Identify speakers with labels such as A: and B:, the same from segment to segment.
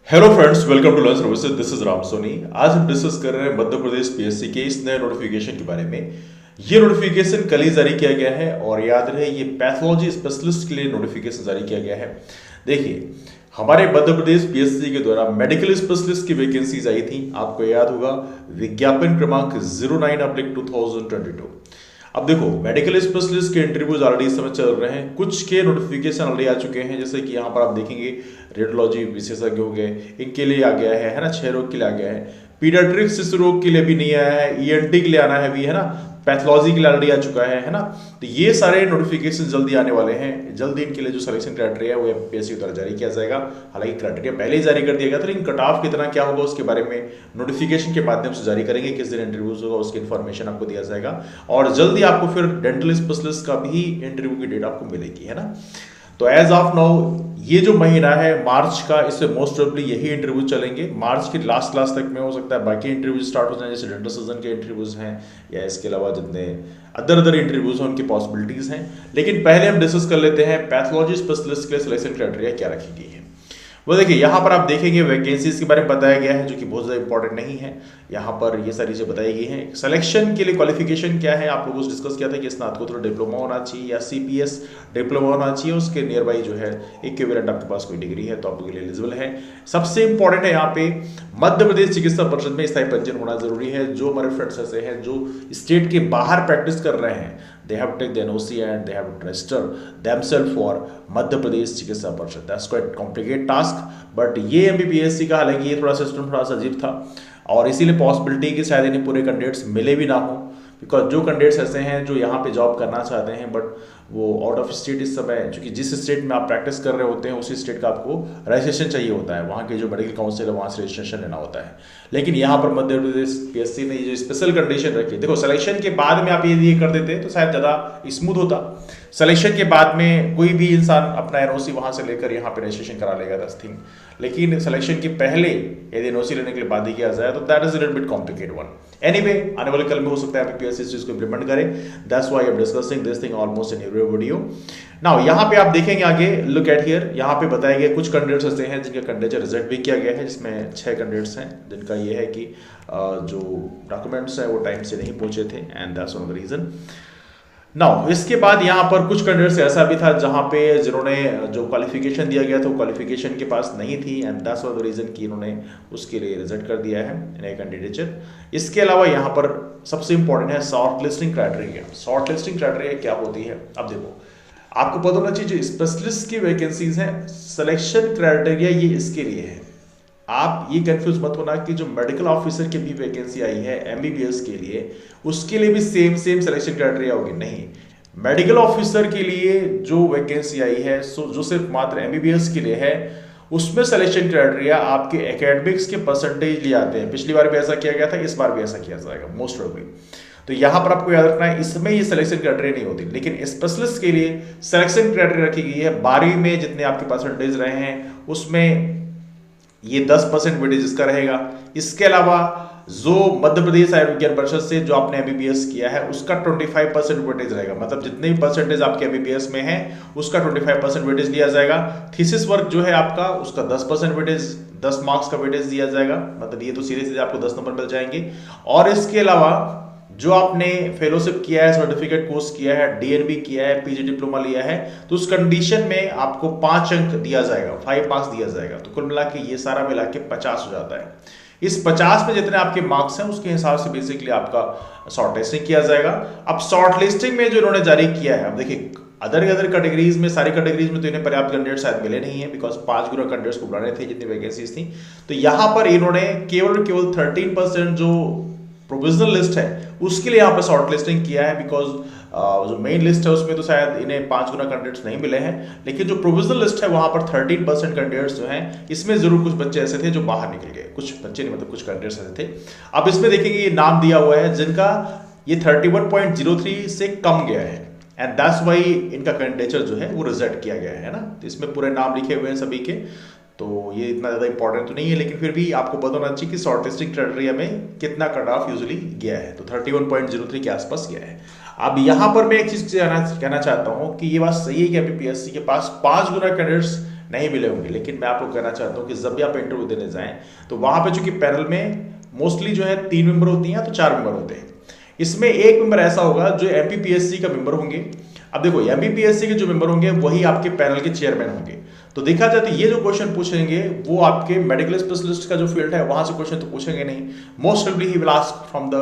A: Hello friends, welcome to learn services. This is Ram Soni. आज हम discuss कर रहे हैं मध्य प्रदेश पीएससी के इस नए नोटिफिकेशन के बारे में। ये नोटिफिकेशन कल ही जारी किया गया है और याद रहे ये पैथोलॉजी स्पेशलिस्ट के लिए नोटिफिकेशन जारी किया गया है। देखिए, हमारे मध्य प्रदेश पीएससी के द्वारा मेडिकल स्पेशलिस्ट की वैकेंसीज आई थी, आपको याद होगा, विज्ञापन क्रमांक 09/2022। अब देखो, मेडिकल स्पेशलिस्ट के इंटरव्यूज ऑलरेडी इस समय चल रहे हैं, कुछ के नोटिफिकेशन ऑलरेडी आ चुके हैं। जैसे कि यहाँ पर आप देखेंगे, रेडियोलॉजी विशेषज्ञ हो गए, इनके लिए आ गया है ना, क्षय रोग के लिए आ गया है। पीडियाट्रिक शिशु रोग के लिए भी नहीं आया है, ईएनटी के लिए आना है भी, है ना, पैथोलॉजी के लिए ऑलरेडी आ चुका है ना। तो ये सारे नोटिफिकेशन जल्दी आने वाले हैं। जल्दी इनके लिए जो सिलेक्शन क्राइटेरिया है वो एमपीएससी द्वारा जारी किया जाएगा। हालांकि क्राइटेरिया पहले ही जारी कर दिया गया था, लेकिन कट ऑफ कितना क्या होगा उसके बारे में नोटिफिकेशन के माध्यम से जारी करेंगे। किस दिन इंटरव्यूज होगा उसकी इन्फॉर्मेशन आपको दिया जाएगा और जल्दी आपको फिर डेंटल स्पेशलिस्ट का भी इंटरव्यू की डेट आपको मिलेगी, है ना। तो एज ऑफ नाउ ये जो महीना है मार्च का, इससे मोस्ट प्रोबेबली यही इंटरव्यू चलेंगे। मार्च के लास्ट तक में हो सकता है बाकी इंटरव्यूज स्टार्ट हो जाए, जैसे डेंटल सर्जन के इंटरव्यूज हैं या इसके अलावा जितने अदर इंटरव्यूज हैं उनकी पॉसिबिलिटीज हैं। लेकिन पहले हम डिस्कस कर लेते हैं पैथोलॉजी स्पेशलिस्ट के लिए सिलेक्शन क्राइटेरिया क्या रखी गई है। वो देखिए, यहाँ पर आप देखेंगे वैकेंसीज के बारे में बताया गया है, जो कि बहुत ज़्यादा इंपॉर्टेंट नहीं है। यहाँ पर ये सारी चीज़ें बताई गई हैं। सिलेक्शन के लिए क्वालिफिकेशन क्या है, आप लोगों से डिस्कस किया था कि स्नातकोत्तर डिप्लोमा होना चाहिए या सीपीएस डिप्लोमा होना चाहिए, उसके नियर बाई जो है इक्विवेलेंट आपके पास कोई डिग्री है तो आप लोगों के लिए एलिजिबल है। सबसे इंपॉर्टेंट है यहाँ पे मध्य प्रदेश चिकित्सा परिषद में स्थायी पंजीयन होना जरूरी है। जो हमारे फ्रेंड्स ऐसे हैं जो स्टेट के बाहर प्रैक्टिस कर रहे हैं, they have to take the NOC and they have to register themselves for Madhya Pradesh चिकित्सा परिषद। That's quite complicated task, but ये MBBSC का, हालांकि ये थोड़ा सिस्टम थोड़ा सा अजीब था और इसीलिए पॉसिबिलिटी कि शायद इन्हें पूरे कैंडिडेट्स मिले भी ना हो, बिकॉज जो कैंडिडेट्स ऐसे हैं जो यहाँ पे जॉब करना चाहते हैं बट वो आउट ऑफ स्टेट इस समय, क्योंकि जिस स्टेट में आप प्रैक्टिस कर रहे होते हैं उसी स्टेट का आपको रजिस्ट्रेशन चाहिए होता है, वहाँ के जो मेडिकल काउंसिल है वहाँ से रजिस्ट्रेशन लेना होता है। लेकिन यहाँ पर मध्य प्रदेश पीएससी ने जो स्पेशल कंडीशन रखी, देखो सिलेक्शन के बाद में आप ये कर देते तो शायद ज़्यादा स्मूथ होता। सिलेक्शन के बाद में कोई भी इंसान अपना एनओसी वहाँ से लेकर यहाँ पे रजिस्ट्रेशन करा लेगा, दैट्स थिंग। लेकिन सिलेक्शन के पहले यदि एनओसी लेने के लिए बाध्य किया जाए तो that is little bit complicated one. Anyway, आने वाले कल में हो सकता है एमपीएससी इस चीज़ को इंप्लीमेंट करे। That's why I am discussing this thing almost in every video. Now यहाँ पे आप देखेंगे आगे, लुक एट हियर, यहाँ पे बताया गया कुछ कैंडिडेट्स ऐसे हैं जिनका कैंडिडेचर रिजेक्ट भी किया गया है, जिसमें 6 कैंडिडेट्स हैं जिनका ये है कि जो डॉक्यूमेंट्स हैं वो टाइम से नहीं पहुंचे थे and that's one of the reason. Now इसके बाद यहाँ पर कुछ कैंडिडेट्स ऐसा भी था जहाँ पे जिन्होंने जो क्वालिफिकेशन दिया गया था वो क्वालिफिकेशन के पास नहीं थी and that's one of the reason कि इन्होंने उसके लिए रिजेक्ट कर दिया है नए कैंडिडेचर। इसके अलावा यहाँ पर सबसे इंपॉर्टेंट है short listing criteria. Short listing criteria क्या होती है, अब देखो आपको पता होना चाहिए, जो स्पेशलिस्ट की वैकेंसीज हैं सिलेक्शन क्राइटेरिया ये इसके लिए है। आप ये कंफ्यूज मत होना कि जो मेडिकल ऑफिसर की भी वैकेंसी आई है एमबीबीएस के लिए, उसके लिए भी सेम सिलेक्शन क्राइटेरिया होगी, नहीं। मेडिकल ऑफिसर के लिए जो वैकेंसी आई है जो सिर्फ मात्र एमबीबीएस के लिए है, उसमें सिलेक्शन क्राइटेरिया आपके एकेडमिक्स के परसेंटेज लिए आते हैं। पिछली बार भी ऐसा किया गया था, इस बार भी ऐसा किया जाएगा मोस्ट प्रोबेबली। तो यहां पर आपको याद रखना है, इसमें ये सिलेक्शन क्राइटेरिया नहीं होती, लेकिन स्पेशलिस्ट के लिए सिलेक्शन क्राइटेरिया रखी गई है। 12वीं में जितने आपके परसेंटेज रहे हैं उसमें ये 10% वेटेज इसका रहेगा। इसके अलावा जो मध्य प्रदेश आयुर्विज्ञान परिषद से जो आपने एमबीबीएस किया है उसका 25% वेटेज रहेगा, मतलब जितने भी परसेंटेज आपके एमबीबीएस में है उसका 25% वेटेज लिया जाएगा। थीसिस वर्क जो है आपका उसका 10% वेटेज, 10 मार्क्स का वेटेज दिया जाएगा, मतलब ये तो सीधे सीधे आपको 10 नंबर मिल जाएंगे। और इसके अलावा जो आपने फेलोशिप किया है, सर्टिफिकेट कोर्स किया है, डीएनबी किया है, पीजी डिप्लोमा लिया है, तो उस कंडीशन में आपको 5 अंक दिया जाएगा, 5 मार्क्स दिया जाएगा। तो कुल मिला के ये सारा मिला के 50 हो जाता है। इस 50 में जितने आपके मार्क्स हैं उसके हिसाब से बेसिकली आपका शॉर्ट लिस्टिंग किया जाएगा। अब शॉर्ट लिस्टिंग में जो इन्होंने जारी किया है, अब देखिए अदर कैटेगरीज में, सारी कैटेगरीज में तो इन्हें पर्याप्त कैंडिडेट शायद मिले नहीं है, बिकॉज 5 गुना कैंडिडेट्स को बुलाने थे जितनी वैकेंसीज थी। तो यहाँ पर इन्होंने केवल 13% जो प्रोविजनल लिस्ट है उसके लिए यहाँ पर शॉर्ट लिस्टिंग किया है, बिकॉज जो मेन लिस्ट है उसमें तो शायद इन्हें 5 गुना कैंडिडेट्स नहीं मिले हैं, लेकिन जो प्रोविजनल लिस्ट है वहां पर 13% कैंडिडेट्स जो हैं, इसमें जरूर कुछ बच्चे ऐसे थे जो बाहर निकल गए, कुछ बच्चे नहीं मतलब कुछ कैंडिडेट्स ऐसे थे। अब इसमें देखेंगे ये नाम दिया हुआ है जिनका ये 31.03 से कम गया है एंड दैट्स वाई इनका कैंडिडेचर जो है वो रिजेक्ट किया गया है ना। तो इसमें पूरे नाम लिखे हुए हैं सभी के, तो ये इतना ज़्यादा इंपॉर्टेंट तो नहीं है, लेकिन फिर भी आपको पता होना चाहिए कि शॉर्ट लिस्टिंग क्राइटेरिया में कितना कट ऑफ यूजुअली गया है, तो 31.03 के आसपास गया है। अब यहाँ पर मैं एक चीज़ कहना चाहता हूँ कि ये बात सही है कि एमपीएससी के पास 5 गुना कैंडिडेट्स नहीं मिले होंगे, लेकिन मैं आपको कहना चाहता हूँ कि जब भी आप इंटरव्यू देने जाएं तो वहां पे चूंकि पैनल में मोस्टली जो है 3 मेंबर होती हैं या तो 4 मेंबर होते हैं, इसमें एक मेंबर ऐसा होगा जो एमपीपीएससी का मेंबर होंगे। अब देखो एमपीपीएससी के जो मेंबर होंगे वही आपके पैनल के चेयरमैन होंगे। तो देखा जाए तो ये जो क्वेश्चन पूछेंगे वो आपके मेडिकल स्पेशलिस्ट का जो फील्ड है वहां से क्वेश्चन तो पूछेंगे नहीं। Most probably he will ask from the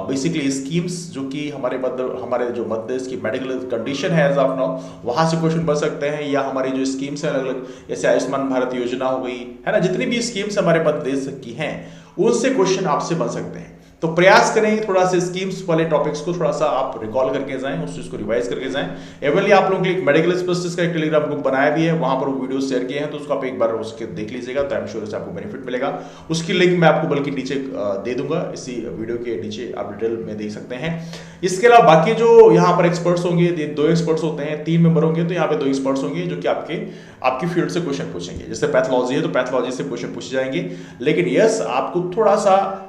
A: basically schemes जो कि हमारे जो मध्य प्रदेश की मेडिकल कंडीशन है एज ऑफ नाउ, वहां से क्वेश्चन बन सकते हैं, या हमारी जो स्कीम्स हैं अलग अलग, जैसे आयुष्मान भारत योजना हो गई है ना, जितनी भी स्कीम्स हमारे मध्य प्रदेश की हैं उनसे क्वेश्चन आपसे बन सकते हैं। तो प्रयास करें थोड़ा सा स्कीम्स वाले टॉपिक्स को थोड़ा सा आप रिकॉल करके जाएं, उस चीज को रिवाइज करके जाएं। एवनली आप लोगों के लिए मेडिकल स्पेशलिस्ट का एक टेलीग्राम ग्रुप बनाया भी है, वहां पर वो वीडियो शेयर किए हैं, तो उसको आप एक बार उसके देख लीजिएगा, तो आई एम श्योर से आपको बेनिफिट मिलेगा। उसकी लिंक मैं आपको बल्कि नीचे दे दूंगा, इसी वीडियो के नीचे आप डिटेल में देख सकते हैं। इसके अलावा बाकी जो यहाँ पर एक्सपर्ट्स होंगे, 2 एक्सपर्ट्स होते हैं, 3 मेंबर होंगे, तो यहाँ पे 2 एक्सपर्ट्स होंगे जो कि आपकी फील्ड से क्वेश्चन पूछेंगे। जैसे पैथोलॉजी है तो पैथोलॉजी से क्वेश्चन पूछे जाएंगे, लेकिन यस आपको थोड़ा सा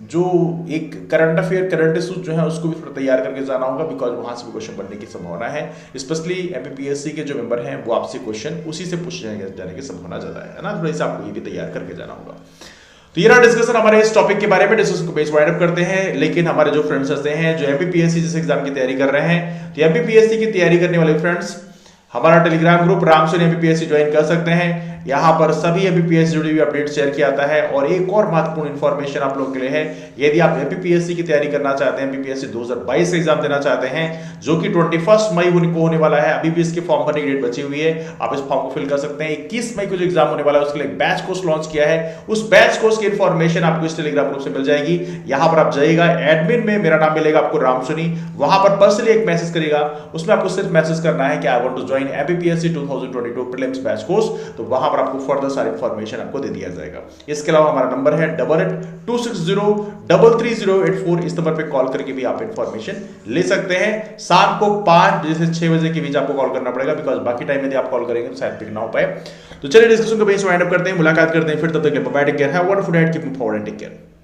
A: जो एक करंट अफेयर करंट इशूज जो है उसको भी थोड़ा तैयार करके जाना होगा, बिकॉज वहां से भी क्वेश्चन बनने की संभावना है। स्पेशली एमपीपीएससी के जो मेंबर हैं वो आपसे क्वेश्चन उसी से पूछे जाने की संभावना ज्यादा है ना, थोड़ा सा आपको ये भी तैयार करके जाना होगा। तो ये रहा डिस्कशन हमारे इस टॉपिक के बारे में। डिस्कशन को बेस वाइंड अप करते हैं, लेकिन हमारे जो फ्रेंड्स ऐसे हैं जो एमपीपीएससी जैसे एग्जाम की तैयारी कर रहे हैं, तो एमपीपीएससी की तैयारी करने वाले फ्रेंड्स हमारा टेलीग्राम ग्रुप रामसोनी एमपीपीएससी ज्वाइन कर सकते हैं। यहाँ पर सभी एमपीपीएससी जुड़ी हुई अपडेट शेयर किया जाता है। और एक और महत्वपूर्ण इंफॉर्मेशन आप लोगों के लिए है, यदि आप एमपीपीएससी की तैयारी करना चाहते हैं, एमपीपीएससी 2022 एग्जाम देना चाहते हैं जो कि 21 मई को होने वाला है, अभी भी इसके फॉर्म भरने की डेट बची हुई है, आप इस फॉर्म को फिल कर सकते हैं। 21 मई को जो एग्जाम होने वाला है उसके लिए बैच कोर्स लॉन्च किया है, उस बैच कोर्स की इंफॉर्मेशन आपको इस टेलीग्राम ग्रुप से मिल जाएगी। यहाँ पर आप जाइएगा, एडमिन में मेरा नाम मिलेगा आपको रामसोनी, वहां पर पर्सनली एक मैसेज करेगा, उसमें आपको सिर्फ मैसेज करना है कि I want to join MPPSC 2022 prelims batch course, तो वहां पर आपको फर्दर सारी इंफॉर्मेशन आपको दे दिया जाएगा। इसके अलावा हमारा नंबर है 8826033084, इस नंबर पे कॉल करके भी आप इंफॉर्मेशन ले सकते हैं। शाम को 5 बजे से 6 बजे के बीच आपको कॉल करना पड़ेगा, बिकॉज बाकी टाइम यदि आप कॉल करेंगे तो शायद पिक ना हो पाए। तो चलिए डिस्कशन को बेस वाइंड अप करते हैं, मुलाकात करते हैं फिर, तब तक bye, take care, have a wonderful day, keep moving forward and take care.